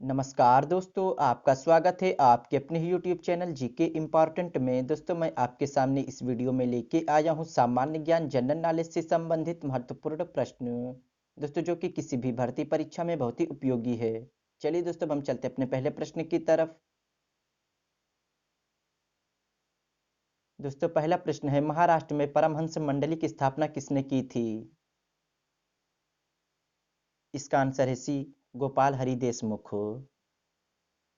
नमस्कार दोस्तों, आपका स्वागत है आपके अपने ही यूट्यूब चैनल जीके इम्पोर्टेंट में। दोस्तों, मैं आपके सामने इस वीडियो में लेके आया हूँ सामान्य ज्ञान जनरल नॉलेज से संबंधित महत्वपूर्ण प्रश्न। दोस्तों, जो कि किसी भी भर्ती परीक्षा में बहुत ही उपयोगी है। चलिए दोस्तों, अब हम चलते हैं अपने पहले प्रश्न की तरफ। दोस्तों, पहला प्रश्न है, महाराष्ट्र में परमहंस मंडली की स्थापना किसने की थी? इसका आंसर है सी, गोपाल हरि देशमुख।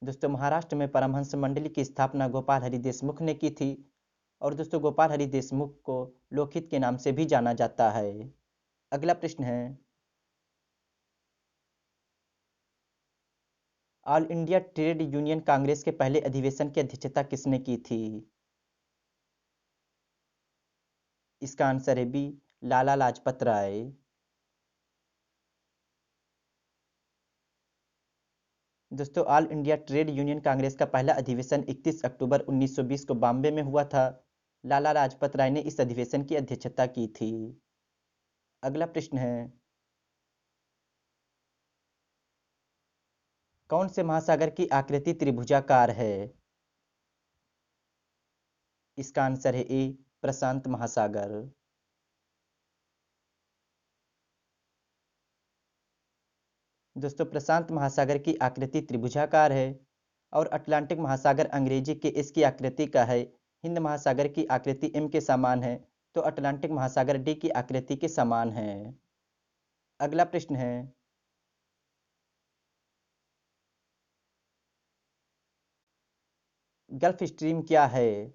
दोस्तों, महाराष्ट्र में परमहंस मंडली की स्थापना गोपाल हरि देशमुख ने की थी। और दोस्तों, गोपाल हरि देशमुख को लोकहित के नाम से भी जाना जाता है। अगला प्रश्न है, all India trade union Congress के पहले अधिवेशन की अध्यक्षता किसने की थी? इसका आंसर है बी, लाला लाजपत राय। दोस्तों, all India trade union Congress का पहला अधिवेशन 31 अक्टूबर 1920 को बॉम्बे में हुआ था। लाला लाजपत राय ने इस अधिवेशन की अध्यक्षता की थी। अगला प्रश्न है, कौन से महासागर की आकृति त्रिभुजाकार है? इसका आंसर है ए, प्रशांत महासागर। दोस्तों, प्रशांत महासागर की आकृति त्रिभुजाकार है। और अटलांटिक महासागर अंग्रेजी के इसकी आकृति का है। हिंद महासागर की आकृति एम के समान है। तो अटलांटिक महासागर डी की आकृति के समान है। अगला प्रश्न है, गल्फ स्ट्रीम क्या है?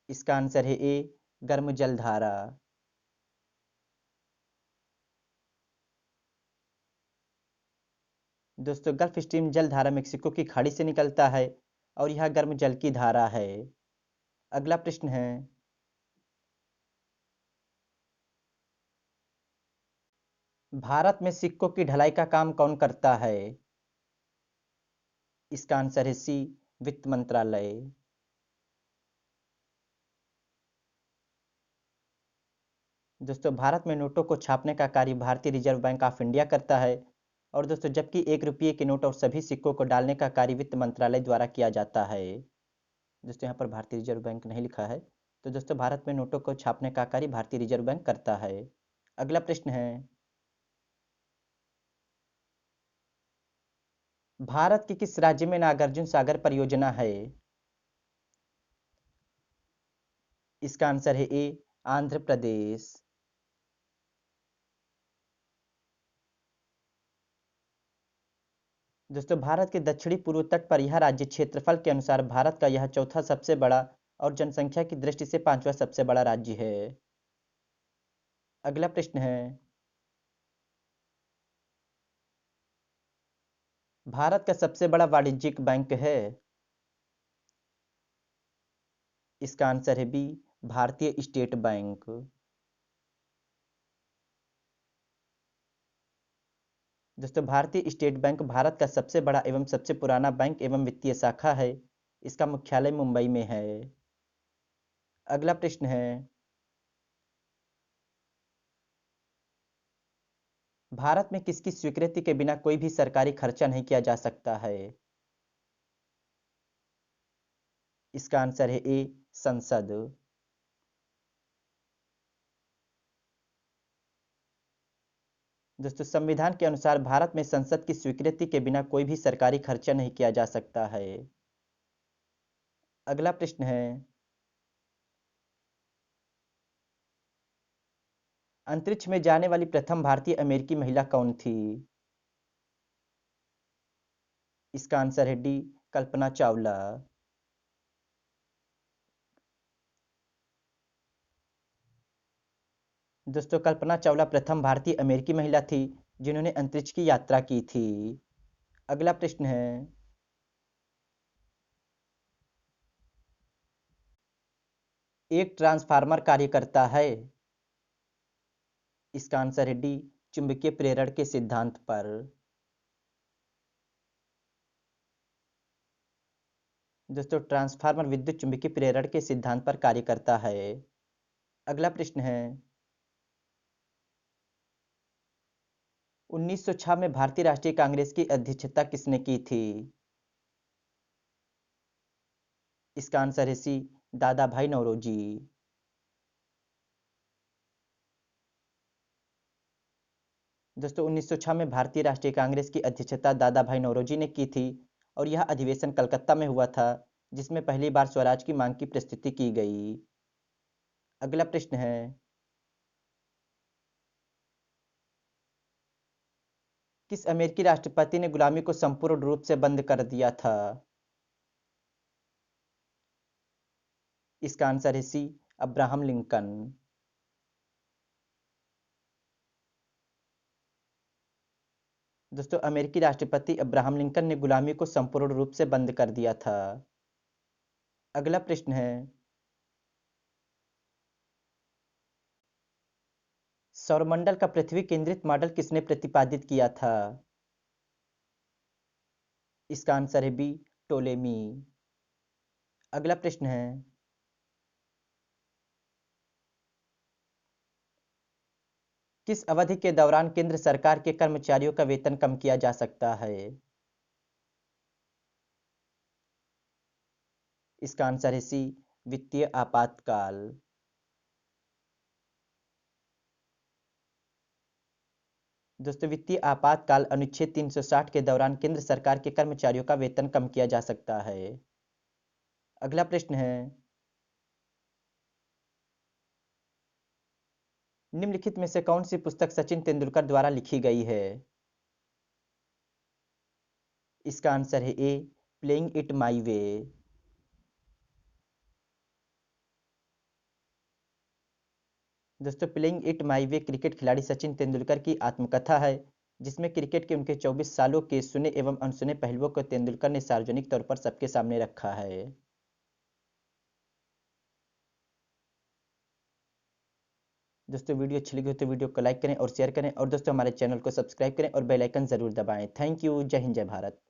इसका आंसर है ए, गर्म जलधारा। दोस्तों, गल्फ स्ट्रीम जलधारा मेक्सिको की खाड़ी से निकलता है। और यह गर्म जल की धारा है। अगला प्रश्न है, भारत में सिक्कों की ढलाई का काम कौन करता है? इसका आंसर है सी, वित्त मंत्रालय। दोस्तों, भारत में नोटों को छापने का कार्य भारतीय रिजर्व बैंक ऑफ इंडिया करता है। और दोस्तों, जबकि 1 रुपये के नोट और सभी सिक्कों को डालने का कार्य वित्त मंत्रालय द्वारा किया जाता है। दोस्तों, यहाँ पर भारतीय रिजर्व बैंक नहीं लिखा है। तो दोस्तों, भारत में नोटों को छापने का कार्य भारतीय रिजर्व बैंक करता है। अगला प्रश्न है, भारत के किस राज्य में नागार्जुन सागर परियोजना है? इसका आंसर है ए, आंध्र प्रदेश। दोस्तों, भारत के दक्षिणी पूर्व तट पर यह राज्य क्षेत्रफल के अनुसार भारत का यह चौथा सबसे बड़ा और जनसंख्या की दृष्टि से पांचवा सबसे बड़ा राज्य है। अगला प्रश्न है, भारत का सबसे बड़ा वाणिज्यिक बैंक है? इसका आंसर है बी, भारतीय स्टेट बैंक। दोस्तों, भारतीय स्टेट बैंक भारत का सबसे बड़ा एवं सबसे पुराना बैंक एवं वित्तीय शाखा है। इसका मुख्यालय मुंबई में है। अगला प्रश्न है, भारत में किसकी स्वीकृति के बिना कोई भी सरकारी खर्चा नहीं किया जा सकता है? इसका आंसर है ए, संसद। दोस्तों, संविधान के अनुसार भारत में संसद की स्वीकृति के बिना कोई भी सरकारी खर्चा नहीं किया जा सकता है। अगला प्रश्न है, अंतरिक्ष में जाने वाली प्रथम भारतीय अमेरिकी महिला कौन थी? इसका आंसर है डी, कल्पना चावला। दोस्तों, कल्पना चावला प्रथम भारतीय अमेरिकी महिला थी जिन्होंने अंतरिक्ष की यात्रा की थी। अगला प्रश्न है, एक ट्रांसफार्मर कार्य करता है? इसका आंसर है डी, चुंबकीय प्रेरण के सिद्धांत पर। दोस्तों, ट्रांसफार्मर विद्युत चुंबकीय प्रेरण के सिद्धांत पर कार्य करता है। अगला प्रश्न है, 1906 में भारतीय राष्ट्रीय कांग्रेस की अध्यक्षता किसने की थी? इसका आंसर है सी, दादा भाई नौरोजी। दोस्तों 1906 में भारतीय राष्ट्रीय कांग्रेस की अध्यक्षता दादा भाई नौरोजी ने की थी और यह अधिवेशन कलकत्ता में हुआ था, जिसमें पहली बार स्वराज की मांग की प्रस्तुति की गई। अगला प्रश्न है, किस अमेरिकी राष्ट्रपति ने गुलामी को संपूर्ण रूप से बंद कर दिया था? इसका आंसर है सी, अब्राहम लिंकन। दोस्तों अमेरिकी राष्ट्रपति अब्राहम लिंकन ने गुलामी को संपूर्ण रूप से बंद कर दिया था। अगला प्रश्न है, सौरमंडल का पृथ्वी केंद्रित मॉडल किसने प्रतिपादित किया था? इसका आंसर है बी, टोलेमी। अगला प्रश्न है, किस अवधि के दौरान केंद्र सरकार के कर्मचारियों का वेतन कम किया जा सकता है? इसका आंसर है सी, वित्तीय आपातकाल। दोस्तों वित्तीय आपातकाल अनुच्छेद 360 के दौरान केंद्र सरकार के कर्मचारियों का वेतन कम किया जा सकता है। अगला प्रश्न है, निम्नलिखित में से कौन सी पुस्तक सचिन तेंदुलकर द्वारा लिखी गई है? इसका आंसर है ए, प्लेइंग इट माई वे। दोस्तों playing it my way cricket खिलाड़ी सचिन तेंदुलकर की आत्मकथा है, जिसमें क्रिकेट के उनके 24 सालों के सुने एवं अनसुने पहलुओं को तेंदुलकर ने सार्वजनिक तौर पर सबके सामने रखा है। दोस्तों वीडियो अच्छी लगी हो तो वीडियो को लाइक करें और शेयर करें और दोस्तों हमारे चैनल को सब्सक्राइब करें और बेल आइकन जरूर दबाएं। Thank you. जय हिंद, जय भारत।